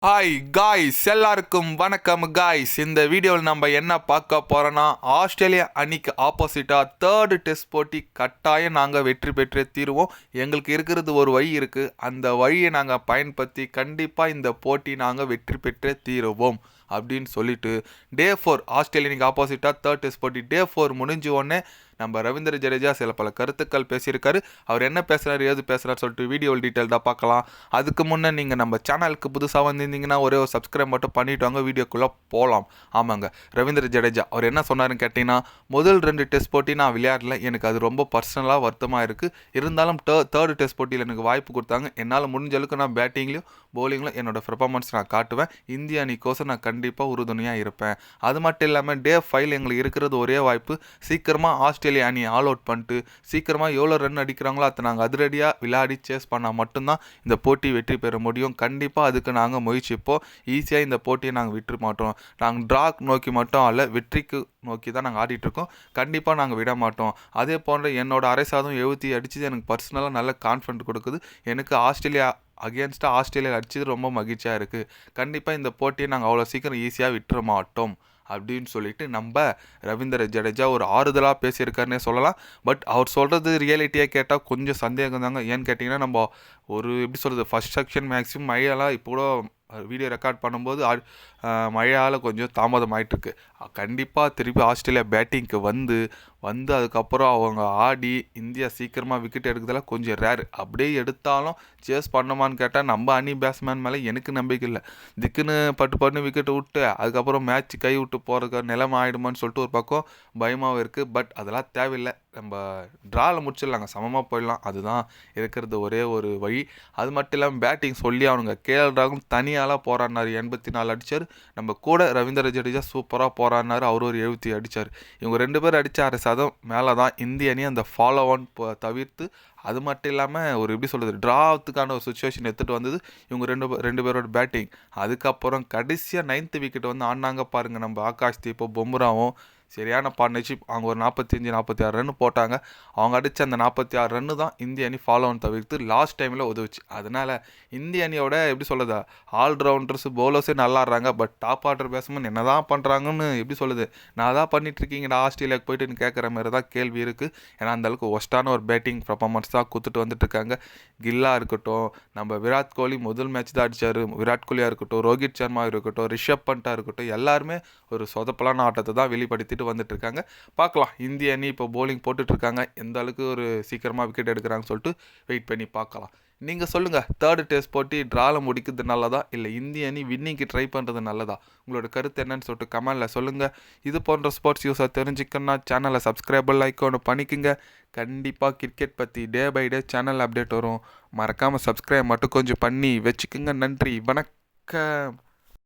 Hi guys, எல்லாருக்கும் வணக்கம் guys. இந்த வீடியோவில் நம்ம என்ன பார்க்க போகிறோன்னா, ஆஸ்திரேலியா அணிக்கு ஆப்போசிட்டாக தேர்டு டெஸ்ட் போட்டி கட்டாயம் நாங்கள் வெற்றி பெற்றே தீருவோம். எங்களுக்கு இருக்கிறது ஒரு வழி இருக்குது. அந்த வழியை நாங்கள் பயன்படுத்தி கண்டிப்பாக இந்த போட்டி நாங்கள் வெற்றி பெற்றே தீருவோம் அப்படின்னு சொல்லிட்டு டே 4 ஆஸ்திரேலியா அணிக்கு ஆப்போசிட்டாக தேர்ட் டெஸ்ட் போட்டி டே 4 முடிஞ்ச உடனே நம்ம ரவீந்திர ஜடேஜா சில பல கருத்துக்கள் பேசியிருக்காரு. அவர் என்ன பேசுகிறாரு, ஏது பேசுகிறாரு சொல்லிட்டு வீடியோவில் டீட்டெயில்டாக பார்க்கலாம். அதுக்கு முன்னே நீங்கள் நம்ம சேனலுக்கு புதுசாக வந்திருந்தீங்கன்னா ஒரே ஒரு சப்ஸ்கிரைப் மட்டும் பண்ணிவிட்டு வாங்க, வீடியோக்குள்ளே போகலாம். ஆமாங்க, ரவீந்திர ஜடேஜா அவர் என்ன சொன்னாருன்னு கேட்டிங்கன்னா, முதல் 2 டெஸ்ட் போட்டி நான் விளையாடல, எனக்கு அது ரொம்ப பர்சனலாக வருத்தமாக இருக்குது. இருந்தாலும் தேர்டு டெஸ்ட் போட்டியில் எனக்கு வாய்ப்பு கொடுத்தாங்க. என்னால் முடிஞ்ச அளவுக்கு நான் பேட்டிங்லையும் பவுலிங்லையும் என்னோடய பெர்ஃபார்மன்ஸ் நான் காட்டுவேன். இந்திய அணிக்கோசம் நான் கண்டிப்பாக உறுதுணையாக இருப்பேன். அது மட்டும் இல்லாமல் டே 5 எங்களுக்கு இருக்கிறது ஒரே வாய்ப்பு, சீக்கிரமாக ஆஸ்திரேலியா அணியை ஆல் அவுட் பண்ணிட்டு சீக்கிரமாக எவ்வளோ ரன் அடிக்கிறாங்களோ அதை நாங்கள் அதிரடியாக விளையாடி சேஸ் பண்ணால் மட்டும்தான் இந்த போட்டி வெற்றி பெற முடியும். கண்டிப்பாக அதுக்கு நாங்கள் முயற்சிப்போம். ஈஸியாக இந்த போட்டியை நாங்கள் விட்டுற மாட்டோம். நாங்கள் ட்ராக் நோக்கி மட்டும் அல்ல, வெற்றிக்கு நோக்கி தான் நாங்கள் ஆடிட்டுருக்கோம். கண்டிப்பாக நாங்கள் விட மாட்டோம். அதே போன்ற என்னோட அரைசாதம் 70 அடிச்சது எனக்கு பர்சனலாக நல்ல கான்ஃபிடென்ட் கொடுக்குது. எனக்கு ஆஸ்திரேலியா அடிச்சது ரொம்ப மகிழ்ச்சியாக இருக்குது. கண்டிப்பாக இந்த போட்டியை நாங்கள் அவ்வளோ சீக்கிரம் ஈஸியாக விட்டுற மாட்டோம் அப்படின்னு சொல்லிட்டு நம்ம ரவீந்திர ஜடேஜா ஒரு ஆறுதலாக பேசியிருக்காருன்னே சொல்லலாம். பட் அவர் சொல்கிறது ரியாலிட்டியாக கேட்டால் கொஞ்சம் சந்தேகம் தாங்க. ஏன்னு கேட்டிங்கன்னா, நம்ம ஒரு எப்படி சொல்கிறது, ஃபஸ்ட் செக்ஷன் மேக்ஸிமம் மழையெல்லாம் இப்போ கூட வீடியோ ரெக்கார்ட் பண்ணும்போது மழையால் கொஞ்சம் தாமதம் ஆகிட்டுருக்கு. கண்டிப்பாக திருப்பி ஆஸ்திரேலியா பேட்டிங்க்கு வந்து அதுக்கப்புறம் அவங்க ஆடி இந்தியா சீக்கிரமாக விக்கெட் எடுக்கிறதெல்லாம் கொஞ்சம் ரேர். அப்படியே எடுத்தாலும் சேஸ் பண்ணோமான்னு கேட்டால் நம்ம அணி பேட்ஸ்மேன் மேலே எனக்கு நம்பிக்கை இல்லை. திக்குன்னு பட்டு விக்கெட் விட்டு அதுக்கப்புறம் மேட்ச் கை விட்டு போகிறதுக்கு நிலைமை ஆகிடுமான்னு சொல்லிட்டு ஒரு பக்கம் பயமாகவும் இருக்குது. பட் அதெல்லாம் தேவையில்லை, நம்ம ட்ராவில் முடிச்சிடலாங்க, சமமாக போயிடலாம். அதுதான் இருக்கிறது ஒரே ஒரு வழி. அது மட்டும் இல்லாமல் பேட்டிங் சொல்லி அவனுங்க கேஎல் ராகுல் தனியாலாம் போராடினார், 84 அடித்தார். நம்ம கூட ரவீந்திர ஜடேஜா சூப்பராக போராடினார், அவர் ஒரு 70 அடித்தார். இவங்க 2 பேர் அடித்த 6 சதம் மேலே தான் இந்திய அணி அந்த ஃபாலோ ஒன் தவிர்த்து, அது மட்டும் இல்லாமல் ஒரு எப்படி சொல்கிறது, ட்ராவுக்கான ஒரு சுச்சுவேஷன் எடுத்துகிட்டு வந்தது இவங்க ரெண்டு பேரோட பேட்டிங். அதுக்கப்புறம் கடைசியாக 9th விக்கெட் வந்து ஆடினாங்க பாருங்கள் நம்ம ஆகாஷ் தீபம் பும்ராவும். சரியான பார்ட்னர்ஷிப். அவங்க ஒரு 45-46 ரன் போட்டாங்க. அவங்க அடித்த அந்த 46 ரன்னு தான் இந்திய அணி ஃபாலோ ஒன் தவிர்த்து லாஸ்ட் டைமில் உதவுச்சு. அதனால் இந்திய அணியோட எப்படி சொல்லுது, ஆல்ரவுண்டர்ஸ் பவுலர்ஸே நல்லாடுறாங்க. பட் டாப் ஆர்டர் பேட்ஸ்மேன் என்ன தான் பண்ணுறாங்கன்னு எப்படி சொல்லுது, நான் தான் பண்ணிட்டுருக்கீங்கடா ஆஸ்திரேலியாவுக்கு போயிட்டுன்னு கேட்குற மாதிரி தான் கேள்வி இருக்குது. ஏன்னா அந்தளவுக்கு ஒஸ்ட்டான ஒரு பேட்டிங் பர்ஃபார்மன்ஸ் தான் கொடுத்துட்டு வந்துட்டுருக்காங்க. கில்லா இருக்கட்டும், நம்ம விராட் கோலி முதல் மேட்ச் தான் அடித்தார். விராட் கோலியாக இருக்கட்டும், ரோஹித் சர்மா இருக்கட்டும், ரிஷப் பண்ட்டாக இருக்கட்டும், எல்லாருமே ஒரு சொதப்பலான ஆட்டத்தை தான் வெளிப்படுத்திட்டு வந்துட்டுருக்காங்க. பார்க்கலாம், இந்திய அணி இப்போ போலிங் போட்டுட்ருக்காங்க, எந்த அளவுக்கு ஒரு சீக்கிரமாக விக்கெட் எடுக்கிறாங்கன்னு சொல்லிட்டு வெயிட் பண்ணி பார்க்கலாம். நீங்கள் சொல்லுங்கள், தேர்டு டெஸ்ட் போட்டி ட்ராவில் முடிக்கிறது நல்லதா, இல்லை இந்திய அணி வின்னிங்க்கு ட்ரை பண்ணுறது நல்லதா? உங்களோட கருத்து என்னன்னு சொல்லிட்டு கமெண்டில் சொல்லுங்கள். இது போன்ற ஸ்போர்ட்ஸ் யூஸாக தெரிஞ்சுக்கணுன்னா சேனலை சப்ஸ்கிரைபர் லைக் ஒன்று பண்ணிக்கோங்க. கண்டிப்பாக கிரிக்கெட் பற்றி day by day channel update வரும். மறக்காமல் சப்ஸ்கிரைப் மட்டும் கொஞ்சம் பண்ணி வச்சுக்கோங்க. நன்றி, வணக்கம்.